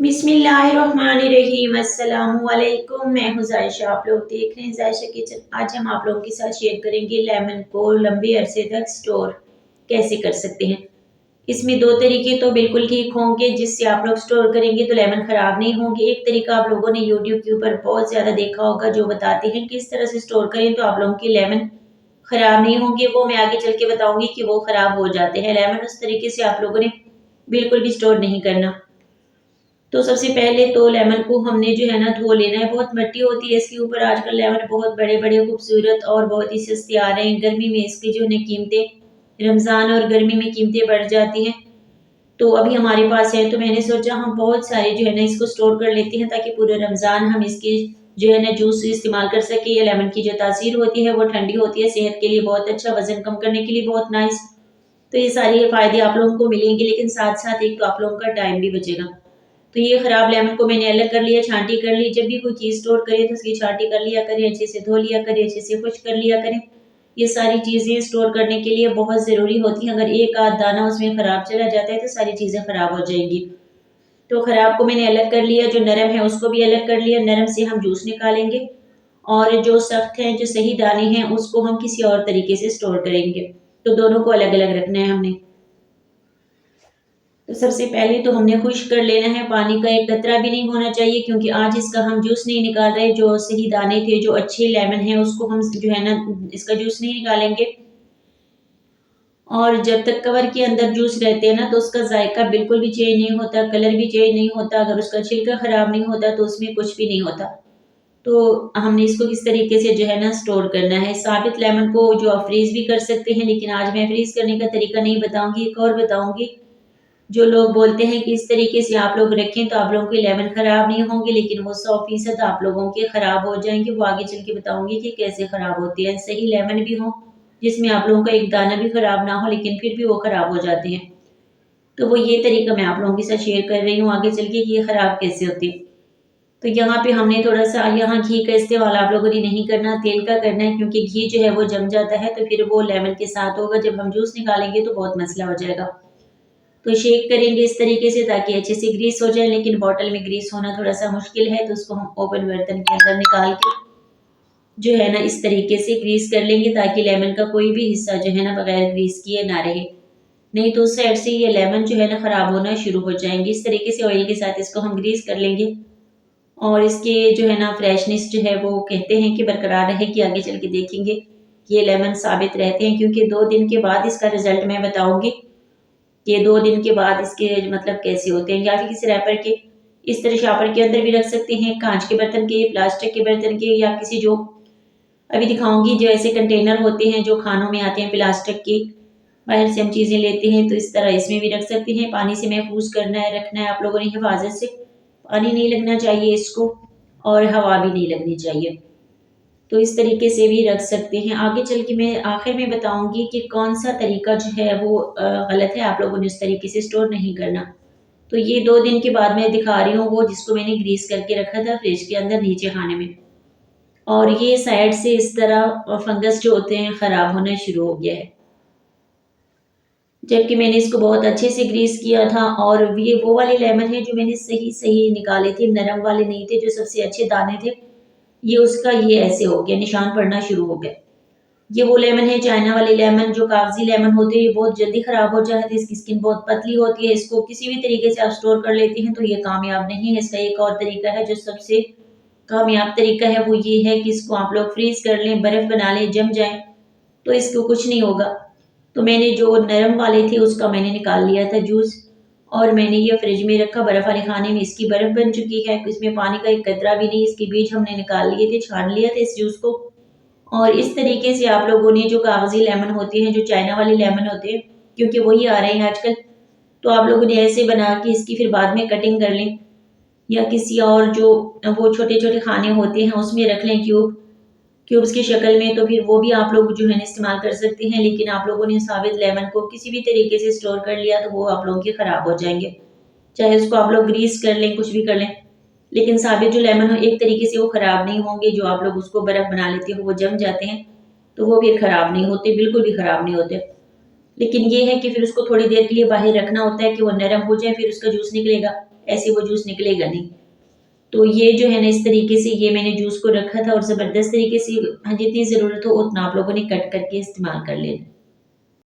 बिस्मिल्लाहिर्रहमानिर्रहीम अस्सलामुअलैकुम। मैं हूँ जायशा, आप लोग देख रहे हैं जायशा किचन। आज हम आप लोगों के साथ शेयर करेंगे लेमन को लंबे अरसे तक स्टोर कैसे कर सकते हैं। इसमें दो तरीके तो बिल्कुल ठीक होंगे जिससे आप लोग स्टोर करेंगे तो लेमन ख़राब नहीं होंगे। एक तरीका आप लोगों ने यूट्यूब के ऊपर बहुत ज़्यादा देखा होगा जो बताते हैं किस तरह से स्टोर करें तो आप लोगों की लेमन ख़राब नहीं होंगे। वो मैं आगे चल के बताऊँगी कि वो ख़राब हो जाते हैं। लेमन उस तरीके से आप लोगों ने बिल्कुल भी स्टोर नहीं करना। तो सबसे पहले तो लेमन को हमने जो है ना धो लेना है। बहुत मिट्टी होती है इसके ऊपर। आजकल लेमन बहुत बड़े-बड़े खूबसूरत और बहुत ही सस्ते आ रहे हैं। गर्मी में इसकी जो है कीमतें रमज़ान और गर्मी में कीमतें बढ़ जाती हैं। तो अभी हमारे पास है तो मैंने सोचा हम बहुत सारे जो है ना इसको स्टोर कर लेते हैं ताकि पूरे रमज़ान हम इसकी जो है ना जूस इस्तेमाल कर सकें। ये लेमन की जो तासीर होती है वो ठंडी होती है, सेहत के लिए बहुत अच्छा, वज़न कम करने के लिए बहुत नाइस। तो ये सारे फ़ायदे आप लोगों को मिलेंगे, लेकिन साथ-साथ एक तो आप लोगों का टाइम भी बचेगा। तो ये खराब लेमन को मैंने अलग कर लिया, छाँटी कर ली। जब भी कोई चीज़ स्टोर करें तो उसकी छाँटी कर लिया करें, अच्छे से धो लिया करें, अच्छे से खुश्क कर लिया करें। ये सारी चीज़ें स्टोर करने के लिए बहुत ज़रूरी होती हैं। अगर एक आध दाना उसमें खराब चला जाता है तो सारी चीज़ें खराब हो जाएँगी। तो खराब को मैंने अलग कर लिया, जो नरम है उसको भी अलग कर लिया। नरम से हम जूस निकालेंगे और जो सख्त हैं, जो सही दाने हैं उसको हम किसी और तरीके से स्टोर करेंगे। तो दोनों को अलग-अलग रखना है हमने। तो सबसे पहले तो हमने खुश्क कर लेना है, पानी का एक कतरा भी नहीं होना चाहिए क्योंकि आज इसका हम जूस नहीं निकाल रहे। जो सही दाने थे, जो अच्छे लेमन हैं उसको हम जो है ना इसका जूस नहीं निकालेंगे। और जब तक कवर के अंदर जूस रहते हैं ना तो उसका जायका बिल्कुल भी चेंज नहीं होता, कलर भी चेंज नहीं होता। अगर उसका छिलका खराब नहीं होता तो उसमें कुछ भी नहीं होता। तो हमने इसको किस तरीके से जो है ना स्टोर करना है। साबित लेमन को जो आप फ्रीज़ भी कर सकते हैं, लेकिन आज मैं फ्रीज़ करने का तरीका नहीं बताऊँगी, एक और बताऊँगी। जो लोग बोलते हैं कि इस तरीके से आप लोग रखें तो आप लोगों के लेमन खराब नहीं होंगे, लेकिन वो 100% आप लोगों के खराब हो जाएँगे। वो आगे चल के बताऊँगी कि कैसे खराब होते हैं। सही लेमन भी हो, जिसमें आप लोगों का एक दाना भी खराब ना हो, लेकिन फिर भी वो खराब हो जाते हैं। तो वो ये तरीका मैं आप लोगों के साथ शेयर कर रही हूँ आगे चल के कि ये खराब कैसे होते हैं। तो यहाँ पे हमने थोड़ा-सा यहाँ घी का इस्तेमाल आप लोगों ने नहीं करना, तेल का करना है क्योंकि घी जो है वो जम जाता है तो फिर वो लेमन के साथ होगा। जब हम जूस निकालेंगे तो बहुत मसला हो जाएगा। तो शेक करेंगे इस तरीके से ताकि अच्छे से ग्रीस हो जाए, लेकिन बॉटल में ग्रीस होना थोड़ा-सा मुश्किल है तो उसको हम ओपन बर्तन के अंदर निकाल के जो है ना इस तरीके से ग्रीस कर लेंगे ताकि लेमन का कोई भी हिस्सा जो है ना बगैर ग्रीस किए ना रहे। नहीं तो उस साइड से ये लेमन जो है ना खराब होना शुरू हो जाएँगे। इस तरीके से ऑयल के साथ इसको हम ग्रीस कर लेंगे और इसके जो है ना फ्रेशनेस जो है वो कहते हैं कि बरकरार रहेगी। आगे चल के देखेंगे कि ये लेमन साबित रहते हैं क्योंकि 2 दिन के बाद इसका रिज़ल्ट मैं बताऊँगी। ये 2 दिन के बाद इसके मतलब कैसे होते हैं, या फिर किसी रैपर के इस तरह शॉपर के अंदर भी रख सकते हैं, काँच के बर्तन के, प्लास्टिक के बर्तन के, या किसी जो अभी दिखाऊँगी जो ऐसे कंटेनर होते हैं जो खानों में आते हैं प्लास्टिक के, बाहर से हम चीज़ें लेते हैं तो इस तरह इसमें भी रख सकते हैं। पानी से महफूज़ करना है, रखना है आप लोगों ने हिफ़ाज़त से। पानी नहीं लगना चाहिए इसको और हवा भी नहीं लगनी चाहिए। तो इस तरीके से भी रख सकते हैं। आगे चल के मैं आखिर में बताऊँगी कि कौन-सा तरीका जो है वो गलत है, आप लोगों ने उस तरीके से स्टोर नहीं करना। तो ये 2 दिन के बाद मैं दिखा रही हूँ वो जिसको मैंने ग्रीस करके रखा था फ्रिज के अंदर नीचे खाने में। और ये साइड से इस तरह फंगस जो होते हैं ख़राब होना शुरू हो गया है। जबकि मैंने इसको बहुत अच्छे से ग्रीस किया था और ये वो वाले लेमन है जो मैंने सही-सही निकाले थे, नरम वाले नहीं थे जो सबसे अच्छे दाने थे। ये उसका ये ऐसे हो गया, निशान पड़ना शुरू हो गए। ये वो लेमन है चाइना वाले लेमन, जो कागज़ी लेमन होते हैं, ये बहुत जल्दी खराब हो जाते हैं, इसकी स्किन बहुत पतली होती है, इसको किसी भी तरीके से आप स्टोर कर लेते हैं तो ये कामयाब नहीं है। इसका एक और तरीका है जो सबसे कामयाब तरीका है, वो ये है कि इसको आप लोग फ्रीज़ कर लें, बर्फ़ बना लें, जम जाए, तो इसको कुछ नहीं होगा। तो मैंने जो नरम वाले थे उसका मैंने निकाल लिया था जूस और मैंने ये फ्रिज में रखा। बर्फ़ वाले खाने में इसकी बर्फ़ बन चुकी है, इसमें पानी का एक कतरा भी नहीं, इसके बीज हमने निकाल लिए थे, छान लिया था इस जूस को। और इस तरीके से आप लोगों ने जो कागज़ी लेमन होते हैं, जो चाइना वाले लेमन होते हैं, क्योंकि वही आ रहे हैं आजकल, तो आप लोगों ने ऐसे बना के इसकी फिर बाद में कटिंग कर लें या किसी और जो वो छोटे-छोटे खाने होते हैं उसमें रख लें क्यूब्स की शक्ल में, तो फिर वो भी आप लोग जो है ना इस्तेमाल कर सकते हैं। लेकिन आप लोगों ने साबित लेमन को किसी भी तरीके से स्टोर कर लिया तो वो आप लोगों के खराब हो जाएँगे। चाहे उसको आप लोग ग्रीस कर लें, कुछ भी कर लें, लेकिन साबित जो लेमन हो एक तरीके से वो खराब नहीं होंगे। जो आप लोग उसको बर्फ़ बना लेते हो, वो जम जाते हैं, तो वो फिर खराब नहीं होते, बिल्कुल भी खराब नहीं होते। लेकिन ये है कि फिर उसको थोड़ी देर के लिए बाहर रखना होता है कि वो नरम हो जाए, फिर उसका जूस निकलेगा। ऐसे वो जूस निकलेगा नहीं। तो ये जो है ना इस तरीके से ये मैंने जूस को रखा था और ज़बरदस्त तरीके से हाँ, जितनी ज़रूरत हो उतना आप लोगों ने कट करके इस्तेमाल कर लेना।